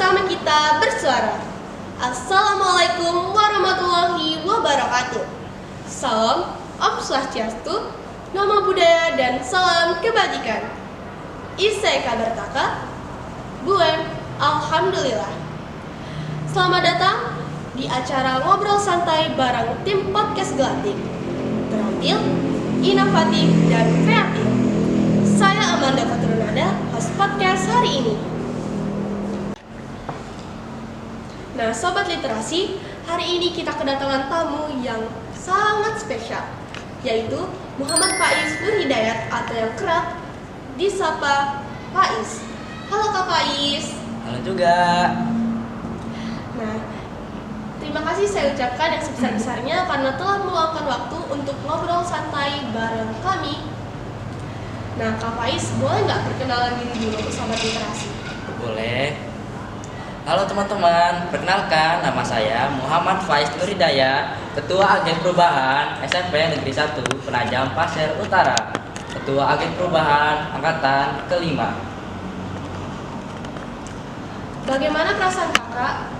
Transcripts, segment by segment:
bersama kita bersuara. Assalamualaikum warahmatullahi wabarakatuh. Salam Om Swastiastu, Namo Buddhaya, dan salam kebajikan. Isai kabar taka, Buen, Alhamdulillah. Selamat datang di acara ngobrol santai bareng tim podcast Gelatik. Terampil, inovatif, dan kreatif. Saya Amanda Faturunada, host podcast hari ini. Nah, Sobat Literasi, hari ini kita kedatangan tamu yang sangat spesial, yaitu Muhammad Faiz Nur Hidayat atau yang kerap disapa Faiz. Halo Kak Faiz. Halo juga. Nah, terima kasih saya ucapkan yang sebesar-besarnya karena telah meluangkan waktu untuk ngobrol santai bareng kami. Nah, Kak Faiz, boleh nggak perkenalan diri dulu ke Sobat Literasi? Boleh. Halo teman-teman, perkenalkan nama saya Muhammad Faiz Nur Hidayat, Ketua Agen Perubahan SMP Negeri 1 Penajam Pasir Utara, Ketua Agen Perubahan Angkatan ke-5. Bagaimana perasaan kakak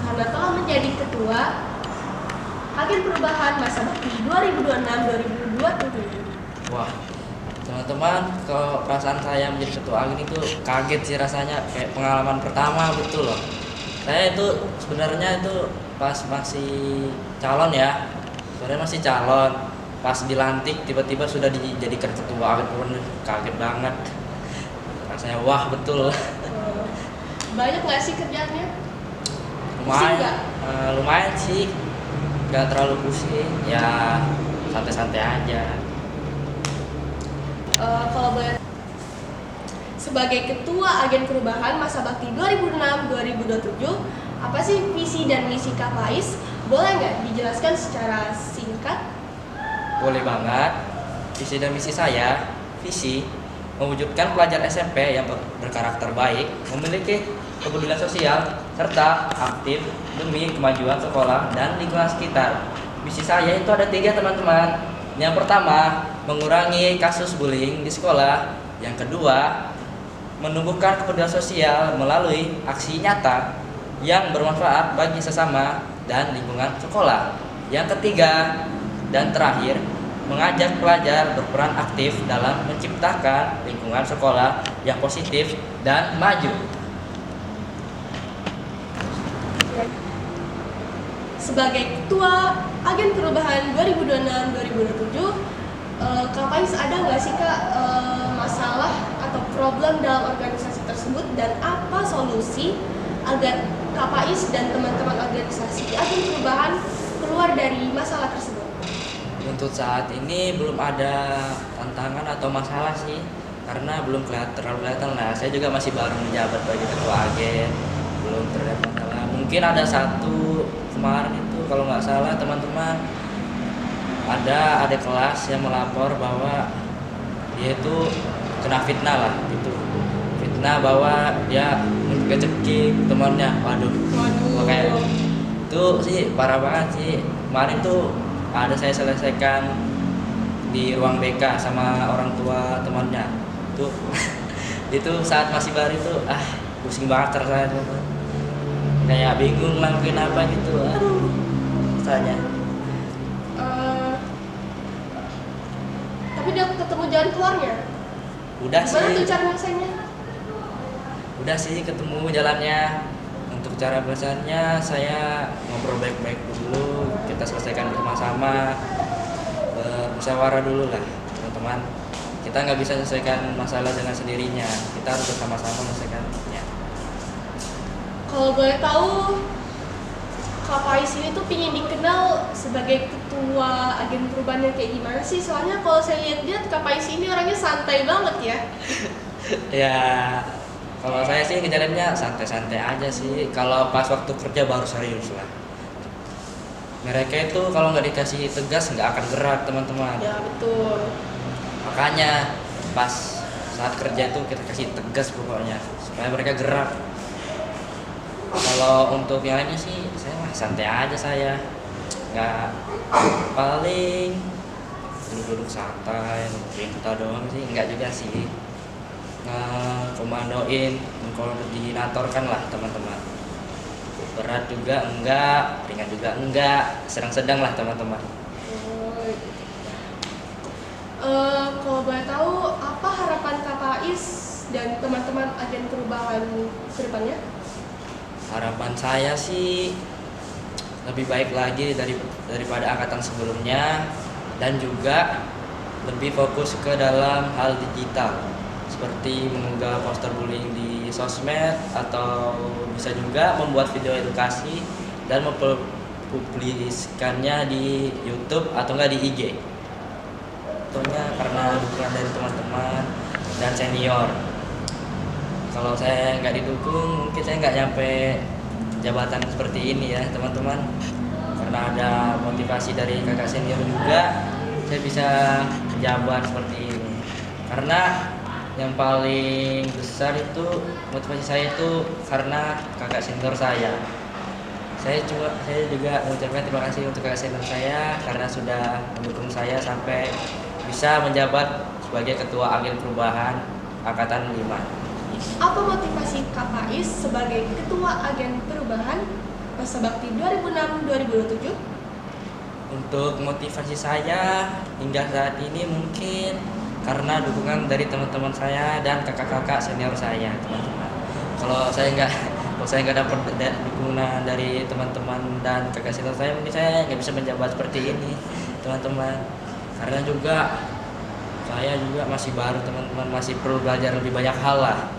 karena telah menjadi Ketua Agen Perubahan Masa Bakti 2026-2027? Wah, teman-teman, kalau perasaan saya menjadi ketua agen itu kaget sih rasanya, kayak pengalaman pertama betul loh. Saya itu sebenarnya itu pas masih calon ya, sebenarnya masih calon. Pas dilantik tiba-tiba sudah dijadikan ketua agen perubahan, kaget banget. Rasanya wah betul. Banyak nggak sih kerjaannya? Lumayan, lumayan sih, nggak terlalu pusing, ya santai-santai aja. Kalau boleh, sebagai Ketua Agen Perubahan Masa Bakti 2006-2027, apa sih visi dan misi Kak Faiz? Boleh nggak dijelaskan secara singkat? Boleh banget. Visi dan misi saya, visi mewujudkan pelajar SMP yang berkarakter baik, memiliki kepedulian sosial, serta aktif demi kemajuan sekolah dan lingkungan sekitar. Misi saya itu ada 3 teman-teman. Yang pertama, mengurangi kasus bullying di sekolah. Yang kedua, menumbuhkan kepedulian sosial melalui aksi nyata yang bermanfaat bagi sesama dan lingkungan sekolah. Yang ketiga dan terakhir, mengajak pelajar berperan aktif dalam menciptakan lingkungan sekolah yang positif dan maju. Sebagai Ketua Agen Perubahan 2026-2027, Kak Faiz ada nggak sih Kak masalah atau problem dalam organisasi tersebut, dan apa solusi agar Kak Faiz dan teman-teman organisasi Agen Perubahan keluar dari masalah tersebut? Untuk saat ini belum ada tantangan atau masalah sih, karena belum terlalu kelihatan lah. Saya juga masih baru menjabat sebagai ketua agen, belum terlihat masalah. Mungkin ada satu kemarin itu kalau nggak salah teman-teman, ada adik kelas yang melapor bahwa dia itu kena fitnah lah gitu, fitnah bahwa dia ngecekik temannya. Waduh, kayak itu sih parah banget sih. Kemarin tuh ada saya selesaikan di ruang BK sama orang tua temannya tuh. Itu saat masih baru itu pusing banget rasanya tuh, kayak bingung ngelakuin apa gitu. Aduh, rasanya. Tapi udah ketemu jalan keluarnya? Udah Gimana sih. tuh cara nyelesainnya? Udah sih ketemu jalannya. Untuk cara penyelesaiannya saya ngobrol baik-baik dulu, kita selesaikan bersama-sama, bermusyawarah dulu lah teman-teman. Kita nggak bisa selesaikan masalah dengan sendirinya, kita harus bersama-sama menyelesaikannya. Kalau boleh tahu, Kak Faiz ini tuh pingin dikenal sebagai Ketua Agen Perubahan yang kayak gimana sih? Soalnya kalau saya lihat-lihat Kak Faiz ini orangnya santai banget ya. Ya, kalau saya sih ngejalannya santai-santai aja sih. Kalau pas waktu kerja baru serius lah. Mereka itu kalau nggak dikasih tegas nggak akan gerak teman-teman. Ya betul. Makanya pas saat kerja itu kita kasih tegas pokoknya supaya mereka gerak. Kalau untuk yang lainnya sih saya mah santai aja, saya nggak, paling duduk-duduk santai perintah doang sih, nggak juga sih. ngekomandoin, mengkoordinatorkan lah teman-teman. Berat juga enggak, ringan juga enggak, sedang-sedang lah teman-teman. Kalau boleh tahu, apa harapan Kak Faiz dan teman-teman agen perubahan ke depannya? Harapan saya sih lebih baik lagi daripada angkatan sebelumnya, dan juga lebih fokus ke dalam hal digital seperti mengunggah poster bullying di sosmed, atau bisa juga membuat video edukasi dan mempublikasikannya di YouTube atau enggak di IG. Tentunya karena dukungan dari teman-teman dan senior. Kalau saya nggak didukung, mungkin saya nggak nyampe jabatan seperti ini ya teman-teman. Karena ada motivasi dari kakak senior juga, saya bisa menjabat seperti ini. Karena yang paling besar itu motivasi saya itu karena kakak senior saya. Saya juga mengucapkan terima kasih untuk kakak senior saya karena sudah mendukung saya sampai bisa menjabat sebagai ketua agen perubahan angkatan 5. Apa motivasi Kak Faiz sebagai ketua agen perubahan masa bakti 2006-2027? Untuk motivasi saya hingga saat ini mungkin karena dukungan dari teman-teman saya dan kakak-kakak senior saya, teman-teman. Kalau saya nggak dapat dukungan dari teman-teman dan kakak senior saya, mungkin saya nggak bisa menjabat seperti ini, teman-teman. Karena juga saya juga masih baru, teman-teman, masih perlu belajar lebih banyak hal lah.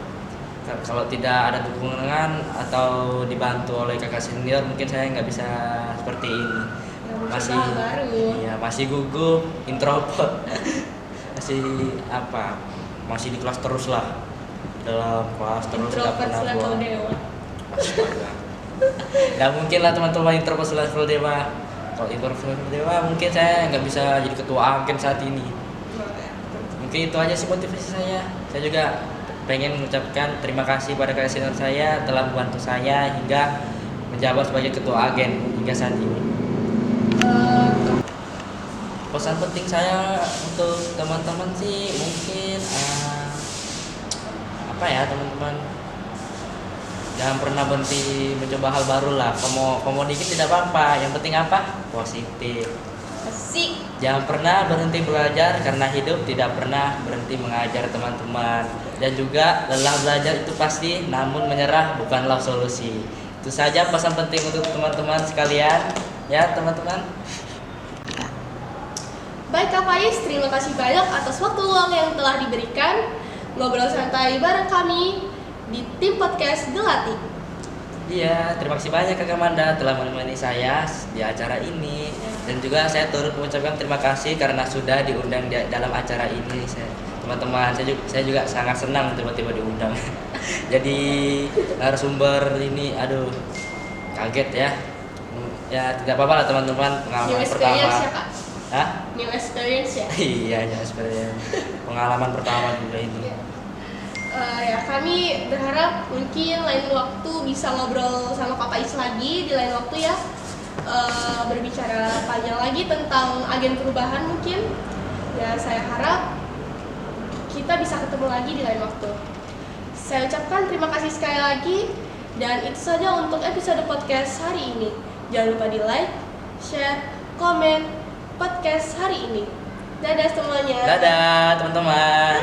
Kalau tidak ada dukungan atau dibantu oleh kakak senior, mungkin saya nggak bisa seperti ini. Masih gugup, introvert. Masih di kelas terus lah, dalam kelas terus, nggak pernah buang. Nggak mungkin lah teman-teman introvert level dewa. Kalau introvert level dewa mungkin saya nggak bisa jadi ketua agen saat ini. Mungkin itu aja sih motivasi saya. Saya juga pengen mengucapkan terima kasih pada kakak senior saya telah membantu saya hingga menjabat sebagai ketua agen hingga saat ini. Pesan penting saya untuk teman-teman sih mungkin teman-teman, jangan pernah berhenti mencoba hal baru lah. Komo dikit tidak apa-apa, yang penting apa? Positif. Asik. Jangan pernah berhenti belajar karena hidup tidak pernah berhenti mengajar, teman-teman. Dan juga lelah belajar itu pasti, namun menyerah bukanlah solusi. Itu saja pesan penting untuk teman-teman sekalian ya teman-teman. Baik Kak Faiz, terima kasih banyak atas waktu luang yang telah diberikan ngobrol santai bareng kami di tim podcast Gelati. Iya, terima kasih banyak Kak Amanda telah menemani saya di acara ini, dan juga saya turut mengucapkan terima kasih karena sudah diundang dalam acara ini. Teman-teman, saya juga sangat senang tiba-tiba diundang. Jadi narasumber ini, aduh, kaget ya. Ya tidak apa-apa lah teman-teman, pengalaman pertama. Ya, Kak? Hah? New experience ya? Iya, new experience. Pengalaman pertama juga itu. Ya, kami berharap mungkin lain waktu bisa ngobrol sama Kak Faiz lagi di lain waktu ya. Berbicara panjang lagi tentang agen perubahan mungkin. Ya, saya harap kita bisa ketemu lagi di lain waktu. Saya ucapkan terima kasih sekali lagi, dan itu saja untuk episode podcast hari ini. Jangan lupa di like, share, komen podcast hari ini. Dadah semuanya. Dadah teman-teman.